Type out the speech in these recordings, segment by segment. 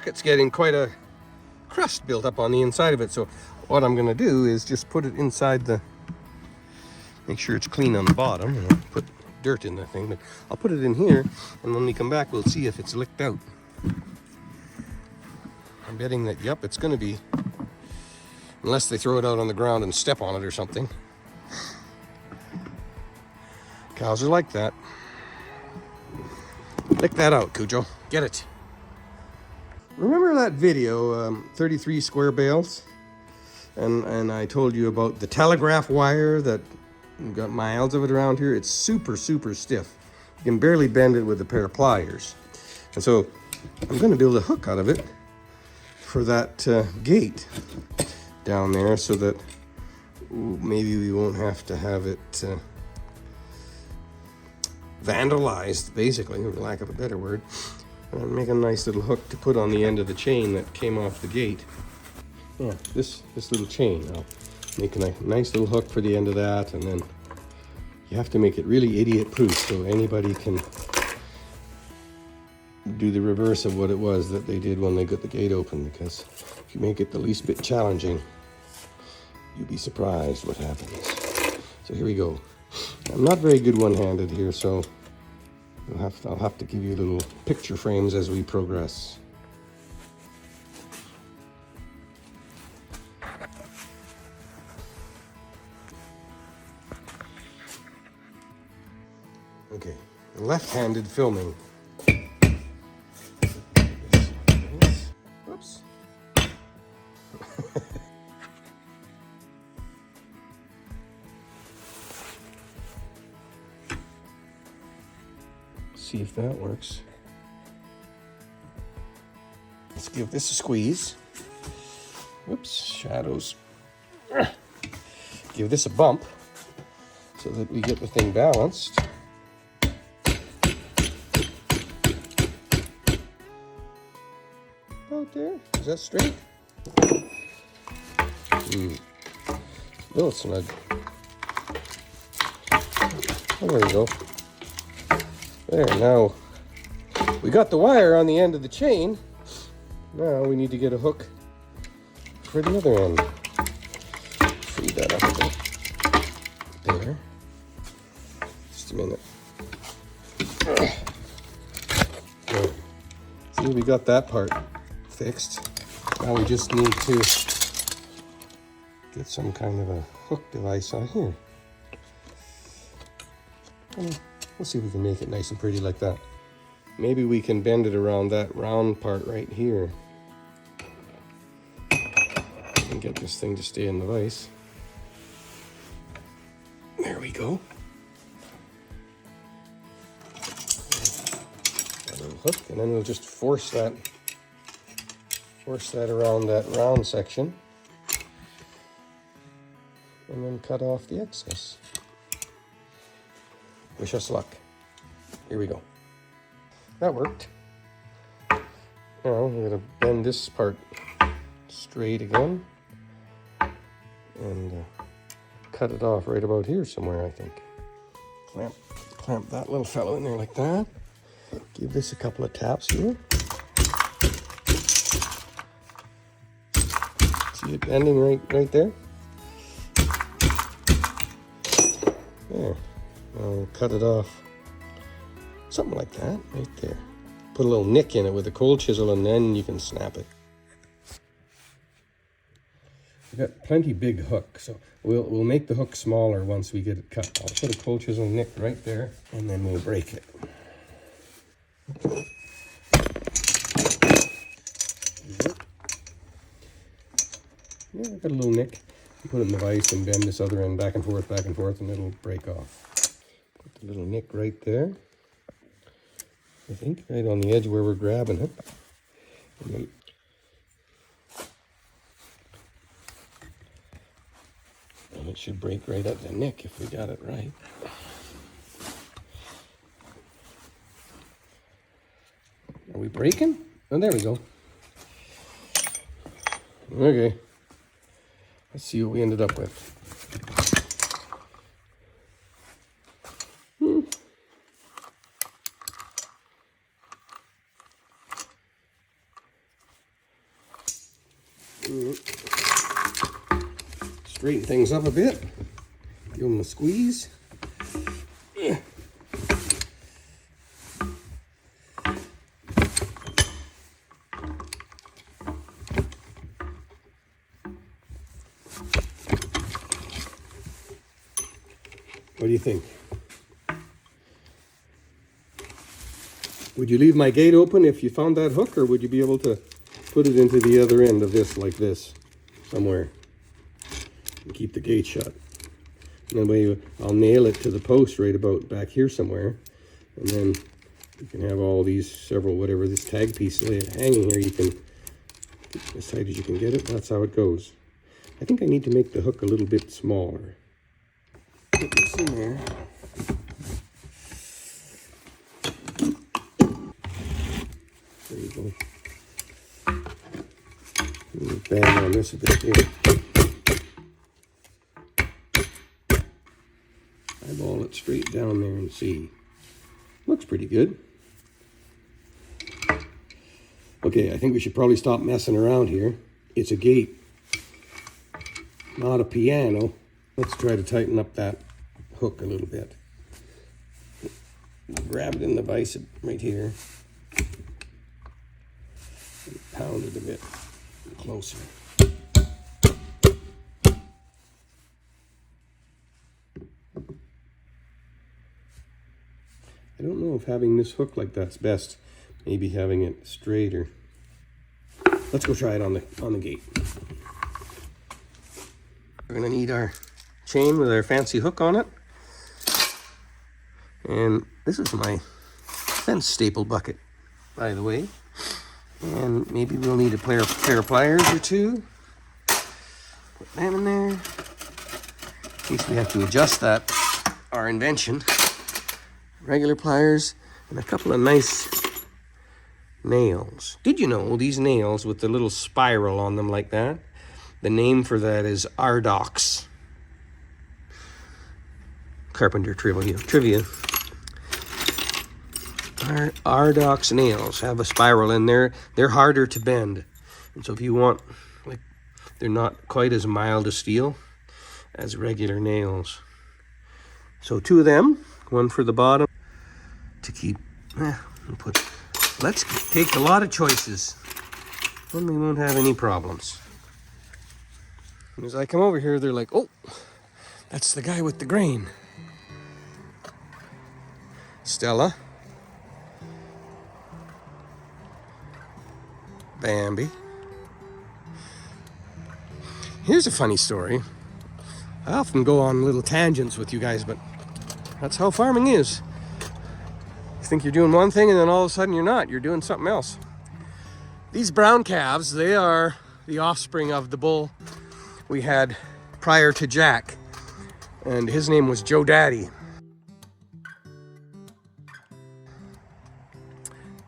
socket's getting quite a crust built up on the inside of it. So what I'm going to do is just put it inside the, make sure it's clean on the bottom, and I'll put dirt in the thing, but I'll put it in here, and when we come back we'll see if it's licked out. I'm betting that, yep, it's going to be, unless they throw it out on the ground and step on it or something. Cows are like that. Lick that out, Cujo. Get it. Remember that video, 33 square bales? And I told you about the telegraph wire that got miles of it around here. It's super, super stiff. You can barely bend it with a pair of pliers. And so I'm going to build a hook out of it for that gate down there, so that maybe we won't have to have it vandalized, basically, for lack of a better word. And make a nice little hook to put on the end of the chain that came off the gate. Yeah, this little chain. I'll make a nice little hook for the end of that, and then you have to make it really idiot-proof so anybody can do the reverse of what it was that they did when they got the gate open, because if you make it the least bit challenging, you'd be surprised what happens. So here we go. I'm not very good one-handed here, so I'll have to give you little picture frames as we progress. Okay, left-handed filming. Oops. See if that works. Let's give this a squeeze. Oops, shadows. Give this a bump so that we get the thing balanced. Out there, is that straight? A little snug. Oh, there we go. There, now we got the wire on the end of the chain. Now we need to get a hook for the other end. Free that up a bit. There. Just a minute. Okay. See, we got that part fixed. Now we just need to get some kind of a hook device on here. And we'll see if we can make it nice and pretty like that. Maybe we can bend it around that round part right here and get this thing to stay in the vise. There we go. A little hook, and then we'll just force that around that round section, and then cut off the excess. Wish us luck. Here we go. That worked. Now we're going to bend this part straight again and cut it off right about here somewhere, I think. Clamp that little fellow in there like that. Give this a couple of taps here. See it bending right there? There. I'll cut it off. Something like that, right there. Put a little nick in it with a cold chisel, and then you can snap it. We've got plenty big hook, so we'll make the hook smaller once we get it cut. I'll put a cold chisel nick right there, and then we'll break it. Yeah, I've got a little nick. You put it in the vise and bend this other end back and forth, and it'll break off. Put the little nick right there. I think right on the edge where we're grabbing it. And then it should break right at the nick if we got it right. Are we breaking? Oh, there we go. Okay. Let's see what we ended up with. Straighten things up a bit. Give them a squeeze. What do you think? Would you leave my gate open if you found that hook, or would you be able to put it into the other end of this, like this, somewhere, and keep the gate shut? And that way I'll nail it to the post right about back here somewhere, and then you can have all these whatever this tag piece hanging here. You can, as tight as you can get it, that's how it goes. I think I need to make the hook a little bit smaller. Put this in there. There you go. Bang on this a bit here. Eyeball it straight down there and see. Looks pretty good. Okay, I think we should probably stop messing around here. It's a gate, not a piano. Let's try to tighten up that hook a little bit. Grab it in the vise right here. And pound it a bit closer. I don't know if having this hook like that's best. Maybe having it straighter. Let's go try it on the gate. We're gonna need our chain with our fancy hook on it. And this is my fence staple bucket, by the way. And maybe we'll need a pair of pliers or two. Put them in there. In case we have to adjust that, our invention. Regular pliers and a couple of nice nails. Did you know these nails with the little spiral on them like that? The name for that is Ardox. Carpenter trivia. Ardox nails have a spiral in there. They're harder to bend. And so if you want, like, they're not quite as mild to steel as regular nails. So 2 of them, one for the bottom to keep, let's take a lot of choices. Then we won't have any problems. And as I come over here, they're like, oh, that's the guy with the grain. Stella. Bambi. Here's a funny story. I often go on little tangents with you guys, but that's how farming is. You think you're doing one thing and then all of a sudden you're not. You're doing something else. These brown calves, they are the offspring of the bull we had prior to Jack. And his name was Joe Daddy.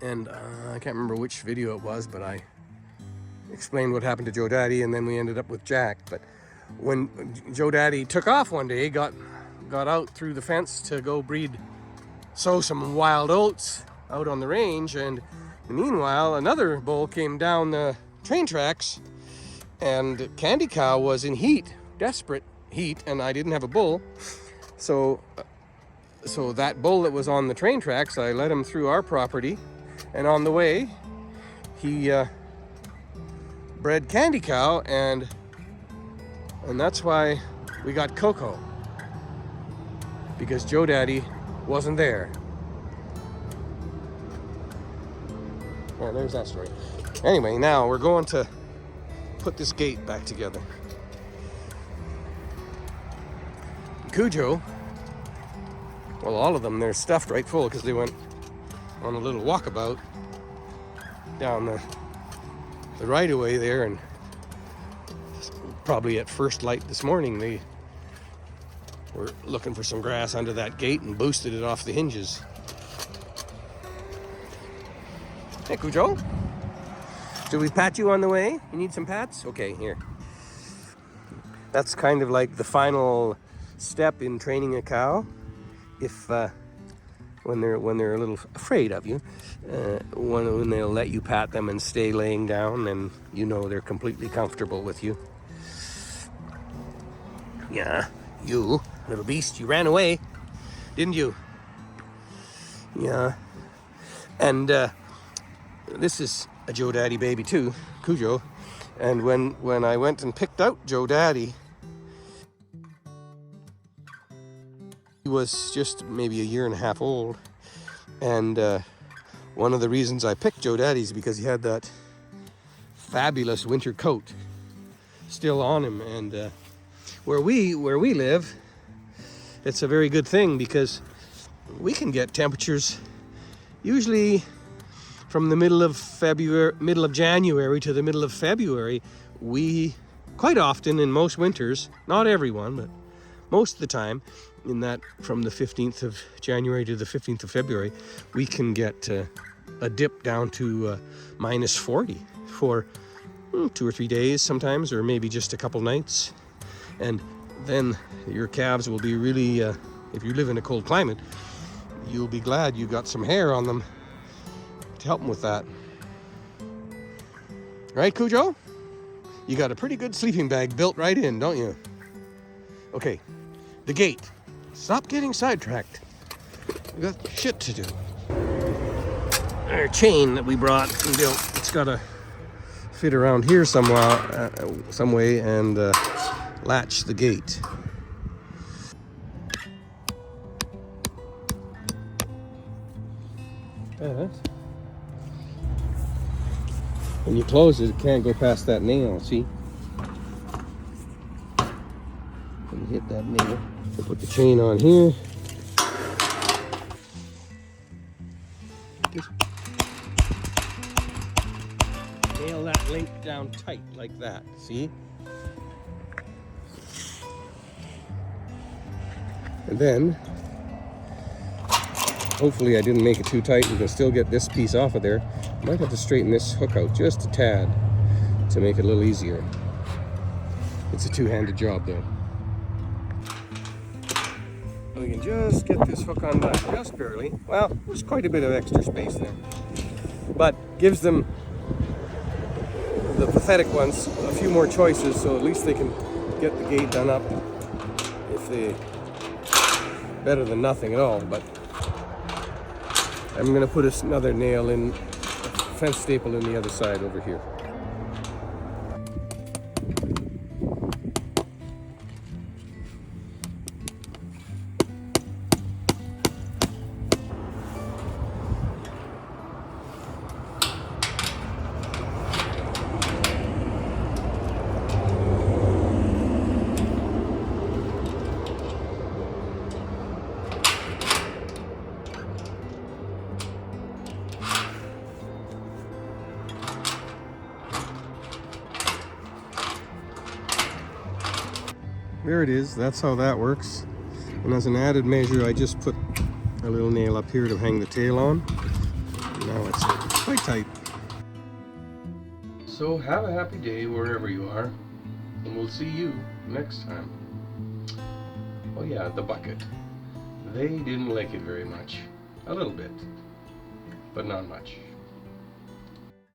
And I can't remember which video it was, but I explained what happened to Joe Daddy, and then we ended up with Jack. But when Joe Daddy took off one day, got out through the fence to go sow some wild oats out on the range, and meanwhile another bull came down the train tracks, and Candy Cow was in heat, desperate heat, and I didn't have a bull. So that bull that was on the train tracks, I led him through our property, and on the way he bred Candy Cow, and that's why we got Coco, because Joe Daddy wasn't there. Yeah, there's that story. Anyway, now we're going to put this gate back together. Cujo, well, all of them, they're stuffed right full because they went on a little walkabout down the right-of-way there, and probably at first light this morning they were looking for some grass under that gate and boosted it off the hinges. Hey, Cujo, should we pat you on the way? You need some pats? Okay, here. That's kind of like the final step in training a cow. If when they're a little afraid of you. When they'll let you pat them and stay laying down, and you know they're completely comfortable with you. Yeah, you little beast, you ran away, didn't you? Yeah. And this is a Joe Daddy baby too, Cujo. And when I went and picked out Joe Daddy, he was just maybe 1.5 years old. And one of the reasons I picked Joe Daddy is because he had that fabulous winter coat still on him. And where we live, it's a very good thing because we can get temperatures usually from the middle of January to the middle of February. We quite often in most winters, not everyone, but most of the time, in that from the 15th of January to the 15th of February, we can get a dip down to minus 40 for 2 or 3 days sometimes, or maybe just a couple nights. And then your calves will be really, if you live in a cold climate, you'll be glad you got some hair on them to help them with that. Right, Cujo? You got a pretty good sleeping bag built right in, don't you? Okay, the gate. Stop getting sidetracked. We got shit to do. Our chain that we brought and built, it's got to fit around here somehow, some way, and latch the gate. When you close it, it can't go past that nail, see? When you hit that nail, so put the chain on here. Just nail that link down tight like that, see? And then, hopefully I didn't make it too tight. You can still get this piece off of there. Might have to straighten this hook out just a tad to make it a little easier. It's a two-handed job though. We can just get this hook undone, just barely. Well, there's quite a bit of extra space there. But gives them, the pathetic ones, a few more choices, so at least they can get the gate done up. If they, better than nothing at all. But I'm gonna put another nail in, fence staple in the other side over here. There it is, that's how that works. And as an added measure, I just put a little nail up here to hang the tail on. Now it's quite tight. So have a happy day wherever you are, and we'll see you next time. Oh yeah, the bucket. They didn't like it very much. A little bit, but not much.